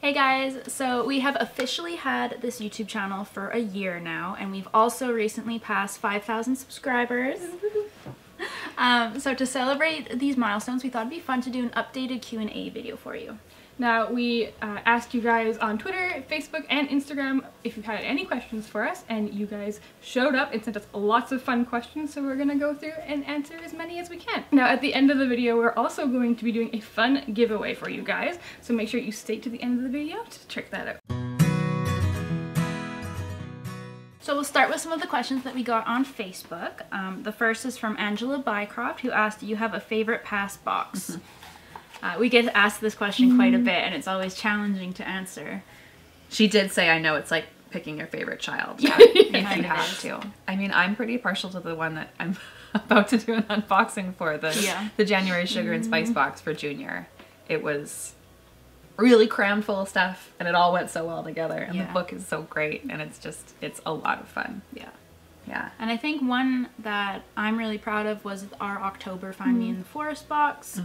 Hey guys, so we have officially had this YouTube channel for a year now, and we've also recently passed 5,000 subscribers. So to celebrate these milestones, we thought it'd be fun to do an updated Q&A video for you. Now, we asked you guys on Twitter, Facebook, and Instagram if you had any questions for us, and you guys showed up and sent us lots of fun questions, so we're going to go through and answer as many as we can. Now, at the end of the video, we're also going to be doing a fun giveaway for you guys, so make sure you stay to the end of the video to check that out. So we'll start with some of the questions that we got on Facebook. The first is from Angela Bycroft, who asked, do you have a favorite past box? We get asked this question quite a bit, and it's always challenging to answer. She did say, I know it's like picking your favorite child. Yeah. If you have to. I mean, I'm pretty partial to the one that I'm about to do an unboxing for, the January Sugar and Spice box for Junior. It was really crammed full of stuff, and it all went so well together, and the book is so great, and it's a lot of fun. Yeah. Yeah. And I think one that I'm really proud of was our October Find Me in the Forest box.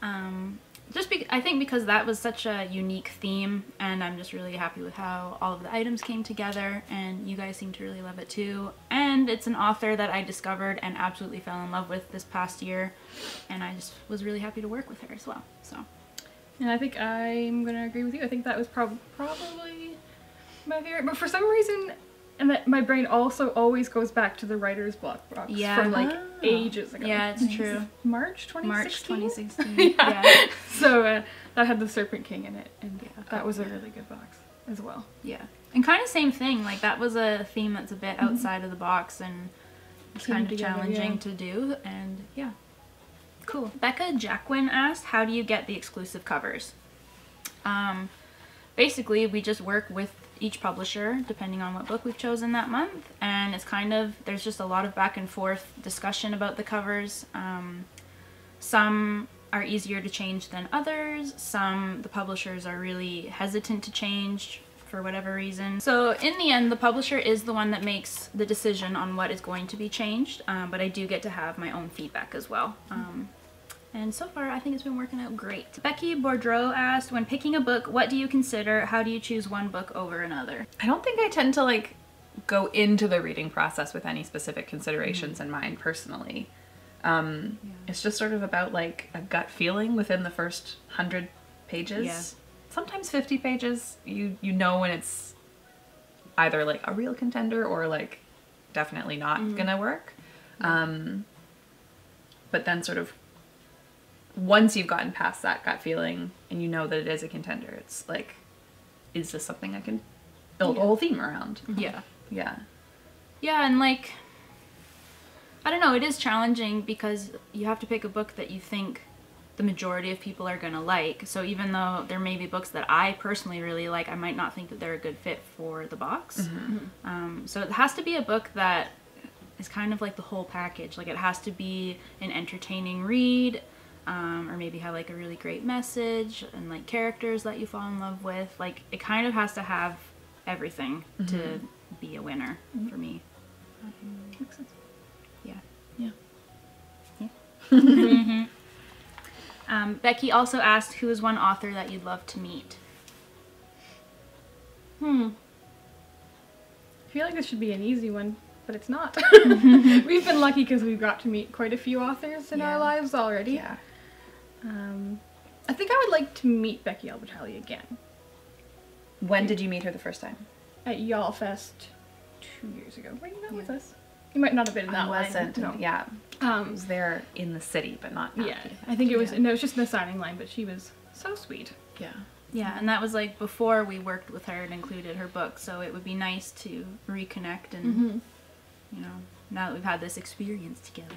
I think because that was such a unique theme, and I'm just really happy with how all of the items came together, and you guys seem to really love it too. And it's an author that I discovered and absolutely fell in love with this past year, and I just was really happy to work with her as well. So. And I think I'm going to agree with you. I think that was probably my favorite, but for some reason, and that my brain also always goes back to the writer's block box from like ages ago. Yeah, it's true. March 2016? March 2016. Yeah. So that had the Serpent King in it, and that was a really good box as well. Yeah. And kind of same thing, like that was a theme that's a bit outside of the box, and it's kind of challenging to do, and yeah. Cool. Becca Jacquin asked, how do you get the exclusive covers? Basically, we just work with each publisher depending on what book we've chosen that month, and it's kind of, there's just a lot of back and forth discussion about the covers. Some are easier to change than others, the publishers are really hesitant to change for whatever reason. So in the end, the publisher is the one that makes the decision on what is going to be changed, but I do get to have my own feedback as well. And so far, I think it's been working out great. Becky Bourdreau asked, when picking a book, what do you consider? How do you choose one book over another? I don't think I tend to like go into the reading process with any specific considerations in mind personally. It's just sort of about like a gut feeling within the first 100 pages. Yeah. Sometimes 50 pages, you know when it's either like a real contender or like definitely not gonna work. But then sort of once you've gotten past that gut feeling and you know that it is a contender, it's like, is this something I can build a whole theme around? Yeah. Yeah. Yeah, and like, I don't know, it is challenging because you have to pick a book that you think the majority of people are gonna like. So even though there may be books that I personally really like, I might not think that they're a good fit for the box. So it has to be a book that is kind of like the whole package. Like it has to be an entertaining read, or maybe have like a really great message and like characters that you fall in love with. Like it kind of has to have everything to be a winner for me. Makes sense. Yeah. Yeah. Becky also asked, who is one author that you'd love to meet? I feel like this should be an easy one, but it's not. We've been lucky because we've got to meet quite a few authors in our lives already. Yeah. I think I would like to meet Becky Albertalli again. When did you meet her the first time? At Y'all Fest 2 years ago. Were you not with us? You might not have been in that line. I wasn't. No. Yeah. I was there in the city, but not. Yeah, I think it was. No, it was just in the signing line, but she was so sweet. Yeah. Yeah, and that was like before we worked with her and included her book, so it would be nice to reconnect and, you know, now that we've had this experience together.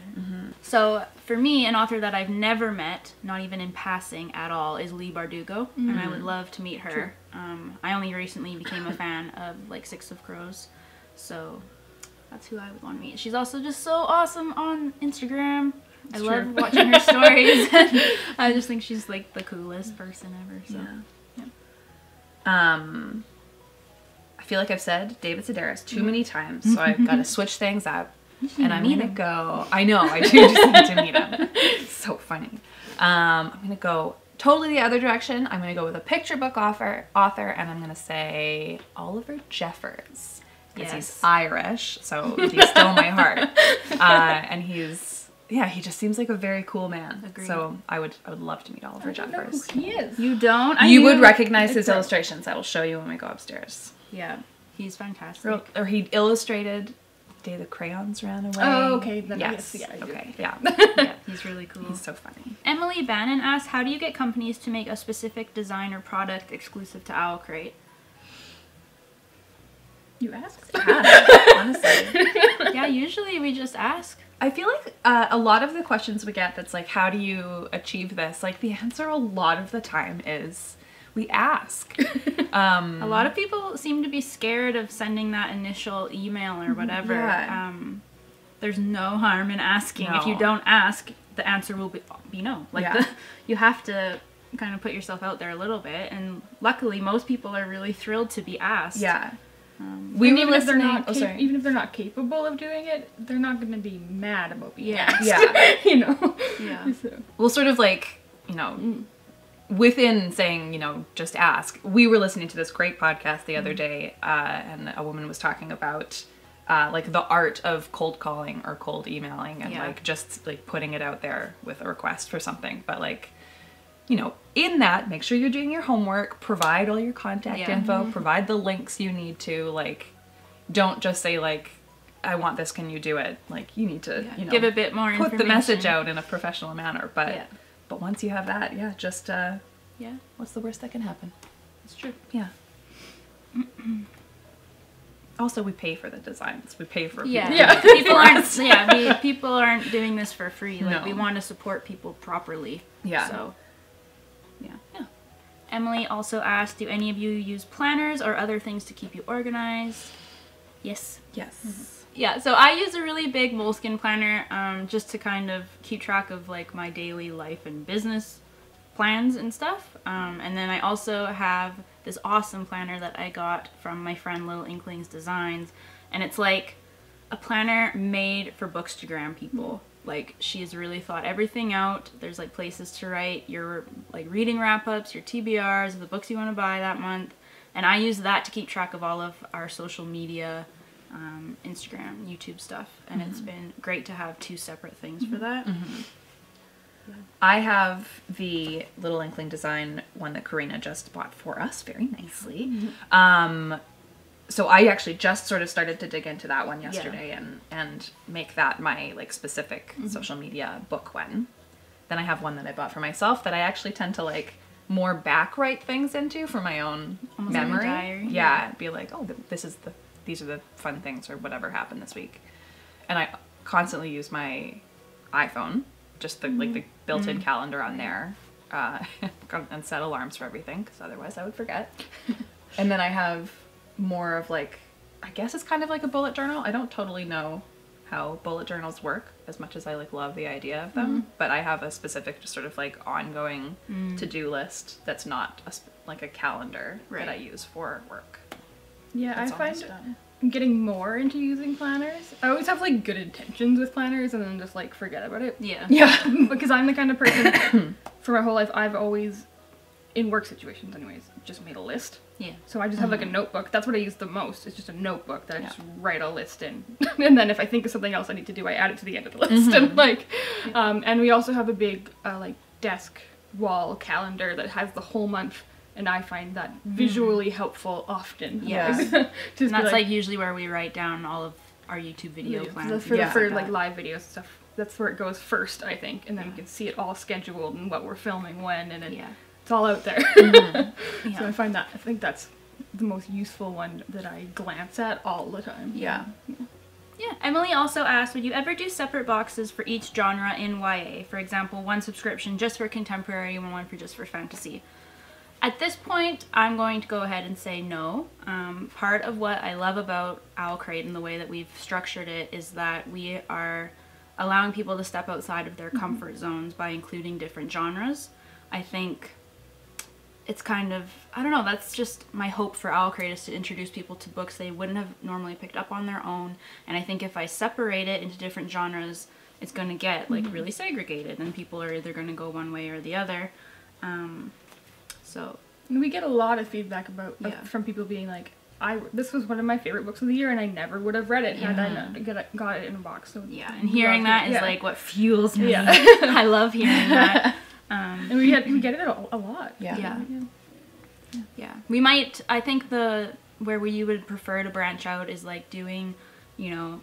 So for me, an author that I've never met, not even in passing at all, is Leigh Bardugo, and I would love to meet her. I only recently became a fan of like Six of Crows, so that's who I would want to meet. She's also just so awesome on Instagram. I love watching her stories. I just think she's like the coolest person ever. So. I feel like I've said David Sedaris too many times, so I've got to switch things up. And I'm gonna go. I know, I do just need to meet him. So funny. I'm gonna go totally the other direction, I'm going to go with a picture book author, and I'm going to say Oliver Jeffers. Because he's Irish, so he's still my heart. And he just seems like a very cool man. Agreed. So I would love to meet Oliver Jeffers. I don't know who he is. You don't? You would recognize his illustrations. I will show you when we go upstairs. Yeah, he's fantastic. Or he illustrated Day the Crayons Ran Away. Oh, okay. Then Yes. yeah, Okay. Yeah. Yeah, he's really cool. He's so funny. Emily Bannon asks, how do you get companies to make a specific design or product exclusive to OwlCrate? You asked? Honestly. Yeah, usually we just ask. I feel like a lot of the questions we get that's like, how do you achieve this? Like, the answer a lot of the time is we ask. A lot of people seem to be scared of sending that initial email or whatever. Yeah. There's no harm in asking. No. If you don't ask, the answer will be no. Like, Yeah. you have to kind of put yourself out there a little bit. And luckily, most people are really thrilled to be asked. Yeah. Even if they're not capable of doing it, they're not going to be mad about being asked. Yeah. You know. Yeah. So. Well, sort of like, within saying, just ask, we were listening to this great podcast the other day, and a woman was talking about like the art of cold calling or cold emailing and like just like putting it out there with a request for something. But like, in that, make sure you're doing your homework, provide all your contact info, provide the links you need to, like, don't just say like, I want this, can you do it? Like, you need to, give a bit more put information. the message out in a professional manner. But once you have that, just what's the worst that can happen? It's true. Yeah. Also, we pay for the designs. We pay for people. People aren't doing this for free. Like, we want to support people properly. Yeah. So, yeah. Emily also asked, do any of you use planners or other things to keep you organized? Yes. Yes. Yeah, so I use a really big moleskin planner just to kind of keep track of like my daily life and business plans and stuff. And then I also have this awesome planner that I got from my friend Little Inklings Designs. And it's like a planner made for Bookstagram people. Like, she has really thought everything out. There's like places to write your like reading wrap-ups, your TBRs, the books you want to buy that month. And I use that to keep track of all of our social media, Instagram, YouTube stuff. And it's been great to have two separate things for that. I have the Little Inkling Design one that Karina just bought for us very nicely. So I actually just sort of started to dig into that one yesterday and make that my like specific social media book one. Then I have one that I bought for myself that I actually tend to like more back write things into for my own memory. Like a diary. Yeah, be like, oh, these are the fun things or whatever happened this week. And I constantly use my iPhone, just the like the built-in calendar on there, and set alarms for everything because otherwise I would forget. And then I have more of like, I guess it's kind of like a bullet journal. I don't totally know how bullet journals work as much as I like love the idea of them, but I have a specific just sort of like ongoing to-do list that's not like a calendar that I use for work. Yeah, That's I find almost done. I'm getting more into using planners. I always have like good intentions with planners and then just like forget about it. Yeah. Because I'm the kind of person for my whole life I've always, in work situations anyways, just made a list. Yeah. So I just have like a notebook. That's what I use the most. It's just a notebook that I just write a list in. And then if I think of something else I need to do, I add it to the end of the list. And like, and we also have a big like desk wall calendar that has the whole month. And I find that visually helpful often. Yeah. And that's like usually where we write down all of our YouTube video plans. For like live videos and stuff. That's where it goes first, I think. And then we can see it all scheduled and what we're filming when. And then it's all out there. So I think that's the most useful one that I glance at all the time. Yeah. Emily also asked, would you ever do separate boxes for each genre in YA? For example, one subscription just for contemporary and one for just for fantasy. At this point, I'm going to go ahead and say no. Part of what I love about OwlCrate and the way that we've structured it is that we are allowing people to step outside of their comfort zones by including different genres. I think it's kind of, I don't know, that's just my hope for OwlCrate is to introduce people to books they wouldn't have normally picked up on their own. And I think if I separate it into different genres, it's going to get like really segregated and people are either going to go one way or the other. So And we get a lot of feedback about Yeah. from people being like, this was one of my favorite books of the year, and I never would have read it had I not got it in a box. So yeah, and hearing that is like what fuels me. Yeah. I love hearing that. And we get it a lot. Yeah. We might. I think where you would prefer to branch out is like doing, you know,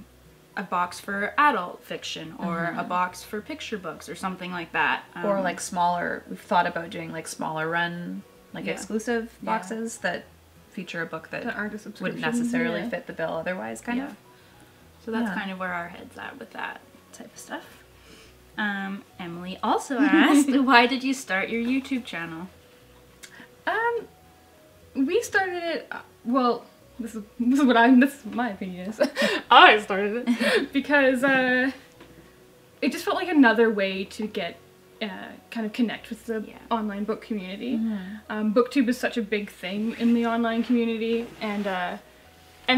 a box for adult fiction or a box for picture books or something like that. Or like smaller. We've thought about doing like smaller run, like exclusive boxes that feature a book that aren't a subscription. wouldn't necessarily fit the bill otherwise, kind of. So that's kind of where our head's at with that type of stuff. Emily also asked, why did you start your YouTube channel? We started it. Well, this is my opinion is. I started it because it just felt like another way to get kind of connect with the online book community. BookTube is such a big thing in the online community, and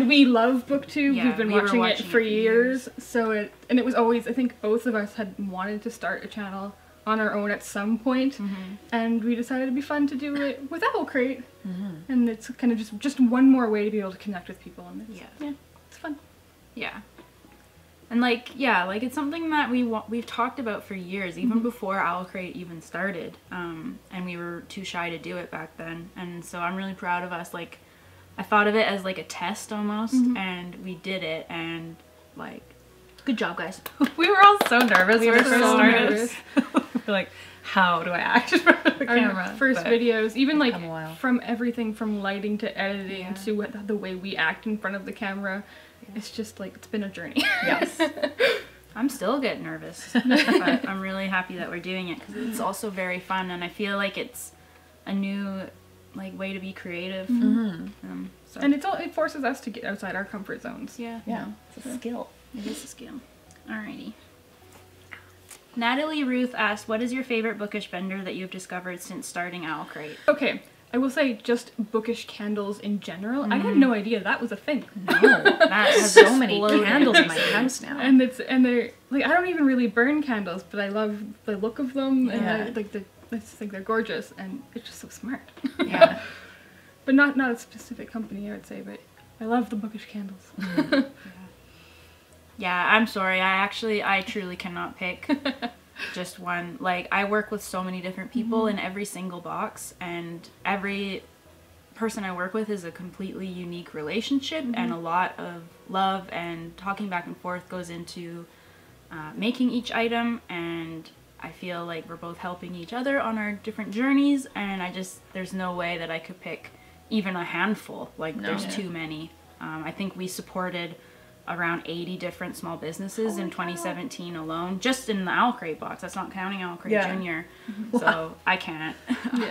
we love BookTube. We've been watching it for years. So it was always, I think both of us had wanted to start a channel on our own at some point, and we decided it'd be fun to do it with OwlCrate. And it's kind of just one more way to be able to connect with people, and it's fun. Yeah. And like it's something that we've talked about for years, even before OwlCrate even started, and we were too shy to do it back then. And so I'm really proud of us. Like, I thought of it as like a test almost, and we did it, and like, good job, guys. We were all so nervous when we first so started. nervous. We're like, how do I act in front of the camera? Our first videos, even like a while. from everything from lighting to editing to the way we act in front of the camera, it's just like, it's been a journey. Yes. I'm still getting nervous, but I'm really happy that we're doing it because it's also very fun, and I feel like it's a new like way to be creative. So. And it forces us to get outside our comfort zones. Yeah. It's a skill. It is a skill. Alrighty. Natalie Ruth asked, what is your favorite bookish vendor that you've discovered since starting OwlCrate? Okay, I will say just bookish candles in general. I had no idea that was a thing. No, that has so many candles in my house now. And they're like, I don't even really burn candles, but I love the look of them, and I just think they're gorgeous, and it's just so smart. Yeah. But not a specific company, I would say, but I love the bookish candles. Yeah, I'm sorry. I truly cannot pick just one. Like, I work with so many different people in every single box, and every person I work with is a completely unique relationship, and a lot of love and talking back and forth goes into making each item, and I feel like we're both helping each other on our different journeys, and there's no way that I could pick even a handful. Like, there's too many. I think we supported around 80 different small businesses in 2017 alone, just in the OwlCrate box. That's not counting OwlCrate Junior. So I can't.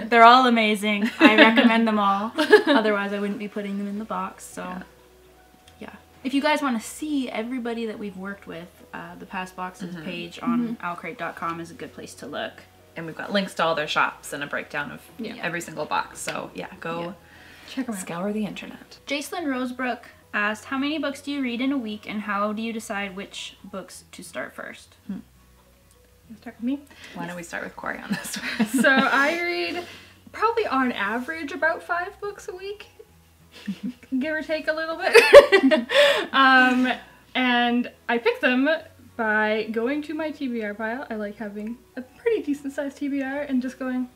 They're all amazing. I recommend them all. Otherwise I wouldn't be putting them in the box. So yeah. If you guys want to see everybody that we've worked with, the past boxes page on OwlCrate.com is a good place to look. And we've got links to all their shops and a breakdown of every single box. So yeah, go check them out. Scour the internet. Jacelyn Rosebrook asked, how many books do you read in a week, and how do you decide which books to start first? You start with me? Why don't we start with Corey on this one? So I read probably on average about 5 books a week, give or take a little bit. And I pick them by going to my TBR pile. I like having a pretty decent sized TBR and just going,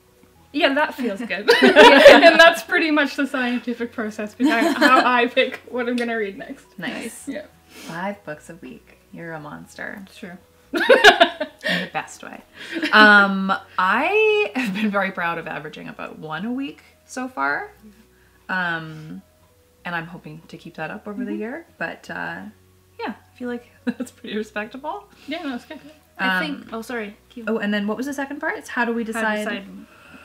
yeah, that feels good. And that's pretty much the scientific process behind how I pick what I'm going to read next. Nice. Yeah. 5 books a week. You're a monster. It's true. In the best way. I have been very proud of averaging about 1 a week so far. And I'm hoping to keep that up over the year. But yeah, I feel like that's pretty respectable. Yeah, no, it's good. I think, oh, sorry. Oh, and then what was the second part? It's how do we decide?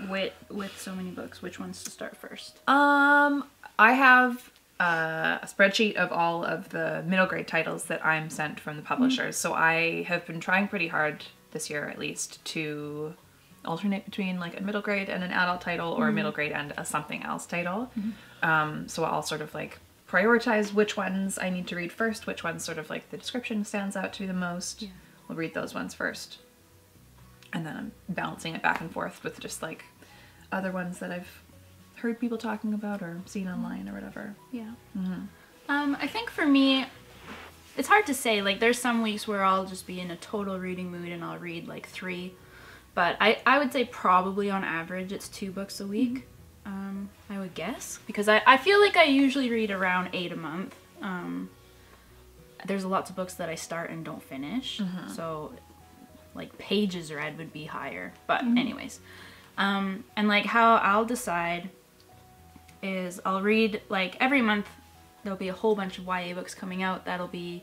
With so many books, which ones to start first? I have a spreadsheet of all of the middle grade titles that I'm sent from the publishers. So I have been trying pretty hard this year, at least, to alternate between like a middle grade and an adult title, or a middle grade and a something else title. So I'll sort of like prioritize which ones I need to read first, which ones sort of like the description stands out to me the most. We'll read those ones first. And then I'm balancing it back and forth with just like other ones that I've heard people talking about or seen online or whatever. Yeah. Mm-hmm. I think for me, it's hard to say. Like, there's some weeks where I'll just be in a total reading mood and I'll read like 3. But I would say probably on average it's 2 books a week. I would guess. Because I feel like I usually read around 8 a month. There's lots of books that I start and don't finish. So, like, pages read would be higher. But anyways. And like how I'll decide is I'll read, like, every month there'll be a whole bunch of YA books coming out that'll be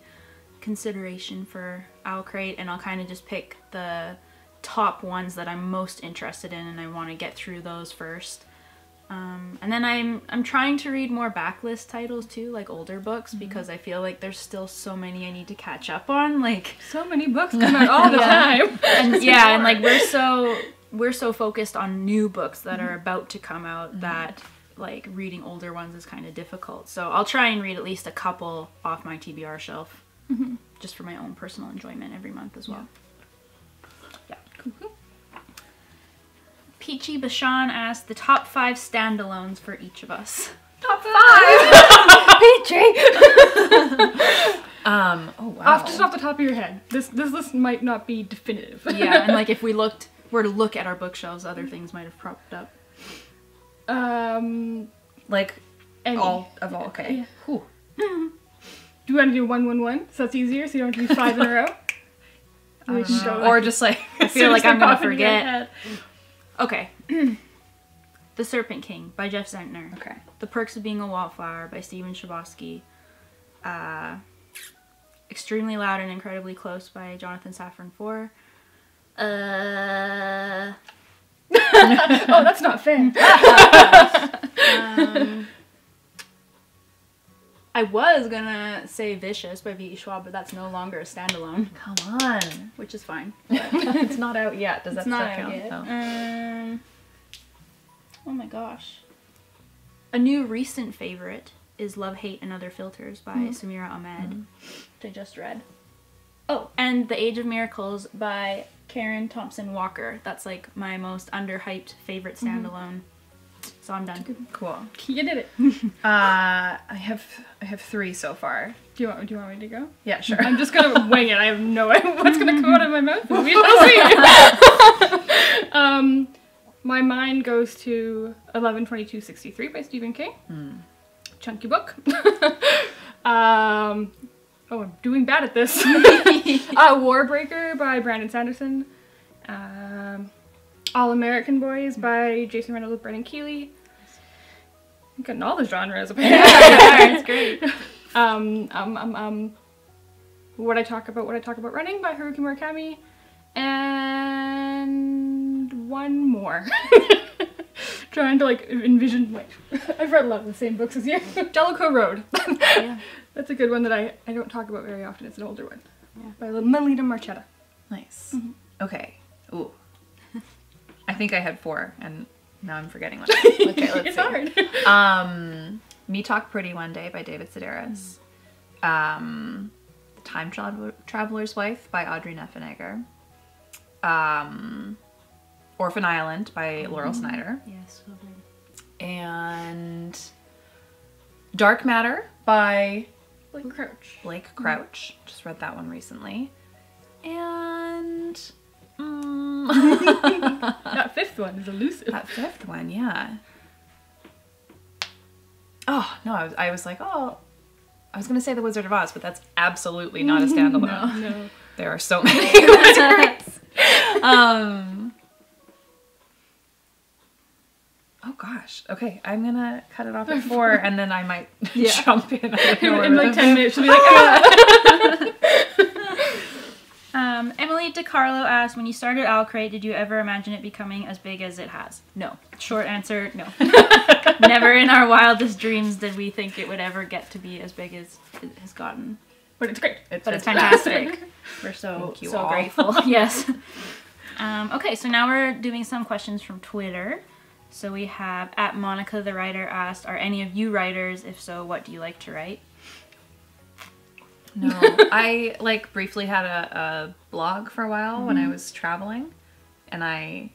consideration for OwlCrate, and I'll kind of just pick the top ones that I'm most interested in and I want to get through those first. And then I'm trying to read more backlist titles too, like older books, because I feel like there's still so many I need to catch up on. Like, so many books come out all the time. And yeah, and like we're so focused on new books that are about to come out that like reading older ones is kind of difficult. So I'll try and read at least a couple off my TBR shelf, just for my own personal enjoyment every month as well. Yeah. Peachy Bashan asked the top 5 standalones for each of us. Top 5! Peachy! Oh wow. Just off the top of your head. This list might not be definitive. Yeah, and like if we were to look at our bookshelves, other things might have propped up. Like any. all, okay. Yeah. Do you want to do 1-1-1? So that's easier, so you don't have to do 5 in a row? I don't know. Or just like, I feel like I'm gonna forget. Okay. The Serpent King by Jeff Zentner. Okay. The Perks of Being a Wallflower by Stephen Chbosky. Extremely Loud and Incredibly Close by Jonathan Safran Foer. Oh, that's not fair. I was gonna say Vicious by V.E. Schwab, but that's no longer a standalone. Come on. Which is fine. It's not out yet. Does that It's not still out count? yet. No. Oh my gosh. A new recent favorite is Love, Hate, and Other Filters by Samira Ahmed, which I just read. Oh, and The Age of Miracles by Karen Thompson Walker. That's like my most underhyped favorite standalone. So I'm done. Cool. You did it. I have 3 so far. Do you want me to go? Yeah, sure. I'm just gonna wing it. I have no idea what's gonna come out of my mouth. We shall see. My mind goes to 11/22/63 by Stephen King. Chunky book. I'm doing bad at this. Warbreaker by Brandon Sanderson. All American Boys by Jason Reynolds with Brendan Keeley. I'm getting all the genres apparently. Yeah, it's great. What I Talk About Running by Haruki Murakami. And one more. Trying to like envision, wait, I've read a lot of the same books as you. Jellicoe Road. Yeah. That's a good one that I don't talk about very often. It's an older one. Yeah. By Melita Marchetta. Nice. Okay. Ooh. I think I had 4, and now I'm forgetting one. Okay, let's It's see. hard. Me Talk Pretty One Day by David Sedaris. Time Traveler's Wife by Audrey Neffenegger. Orphan Island by Laurel Snyder. Yes, so good. And Dark Matter by Blake Crouch. Blake Crouch. Just read that one recently. And That 5th one is elusive. that 5th one, yeah. Oh, no, I was like, I was going to say The Wizard of Oz, but that's absolutely not a standalone. No. There are so many wizards. Oh gosh. Okay, I'm going to cut it off at 4, and then I might jump in. In like 10 minutes, she'll be like, Emily DiCarlo asked, when you started OwlCrate, did you ever imagine it becoming as big as it has? No. Short answer, no. Never in our wildest dreams did we think it would ever get to be as big as it has gotten. But it's great. But it's fantastic. We're so all. grateful. Yes. Okay, so now we're doing some questions from Twitter. So we have @Monica the Writer asked, are any of you writers? If so, what do you like to write? No. I like briefly had a blog for a while when I was traveling, and I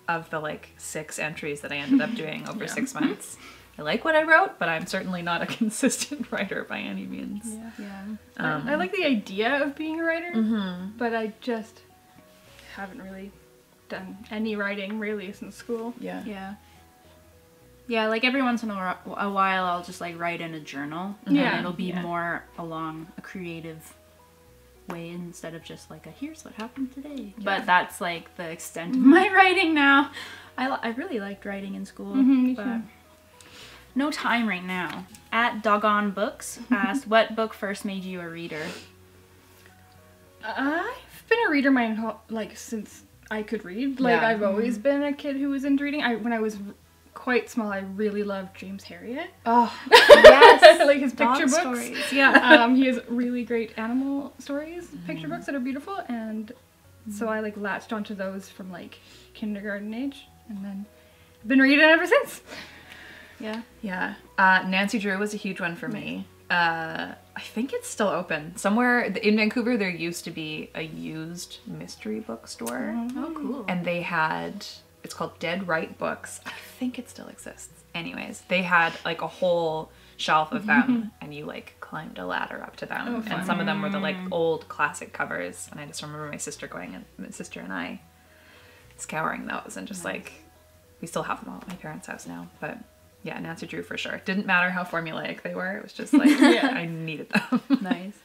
of the like 6 entries that I ended up doing over 6 months. I like what I wrote, but I'm certainly not a consistent writer by any means. I like the idea of being a writer, but I just haven't really done any writing really since school. Yeah, like every once in a while I'll just like write in a journal, and it'll be more along a creative way instead of just like a here's what happened today. But that's like the extent of my writing now. I really liked writing in school, but no time right now. At Doggone Books asked, what book first made you a reader? I've been a reader my whole, since I could read. Like I've always been a kid who was into reading. When I was quite small, I really loved James Herriot. Oh, yes. Like his picture books. Stories. He has really great animal stories, picture books that are beautiful, and so I like latched onto those from like kindergarten age, and then I've been reading ever since. Nancy Drew was a huge one for me. I think it's still open. Somewhere in Vancouver there used to be a used mystery bookstore. Oh, cool. And they had, it's called Dead Right Books. I think it still exists. Anyways, they had like a whole shelf of them, and you like climbed a ladder up to them. And some of them were the like old classic covers, and I just remember my sister and I scouring those, and just like, we still have them all at my parents' house now, but yeah, Nancy Drew for sure. Didn't matter how formulaic they were, it was just like, I needed them. Nice.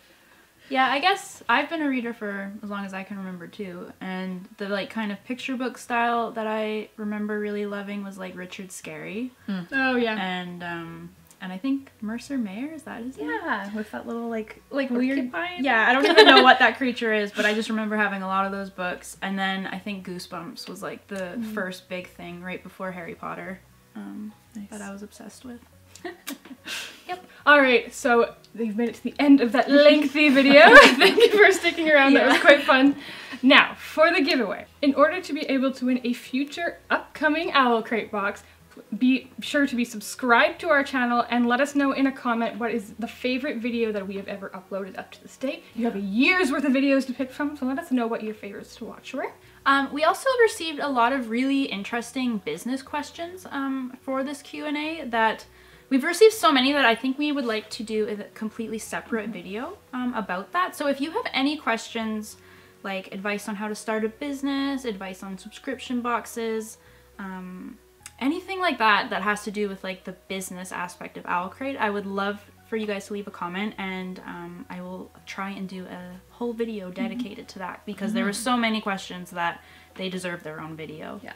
Yeah, I guess I've been a reader for as long as I can remember too, and the like kind of picture book style that I remember really loving was like Richard Scarry. Oh yeah. And I think Mercer Mayer, is that his name? Yeah, with that little like weird. Porcupine? Yeah, I don't even know what that creature is, but I just remember having a lot of those books. And then I think Goosebumps was like the first big thing right before Harry Potter that I was obsessed with. Yep. Alright, so we've made it to the end of that lengthy video. Thank you for sticking around, that was quite fun. Now, for the giveaway. In order to be able to win a future upcoming OwlCrate box, be sure to be subscribed to our channel and let us know in a comment what is the favorite video that we have ever uploaded up to this date. You have a year's worth of videos to pick from, so let us know what your favorites to watch were. We also received a lot of really interesting business questions for this Q&A that we've received so many that I think we would like to do a completely separate video about that. So if you have any questions, like advice on how to start a business, advice on subscription boxes, anything like that that has to do with like the business aspect of OwlCrate, I would love for you guys to leave a comment, and I will try and do a whole video dedicated to that, because there were so many questions that they deserve their own video. Yeah.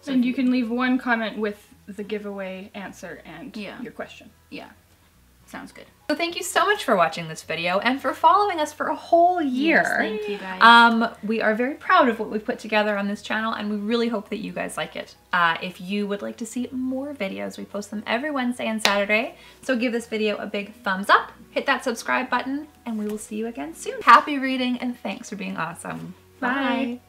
So and you can leave one comment with the giveaway answer and your question. Yeah. Sounds good. So thank you so much for watching this video and for following us for a whole year. Yes, thank you guys. We are very proud of what we've put together on this channel, and we really hope that you guys like it. If you would like to see more videos, we post them every Wednesday and Saturday. So give this video a big thumbs up, hit that subscribe button, and we will see you again soon. Happy reading, and thanks for being awesome. Bye.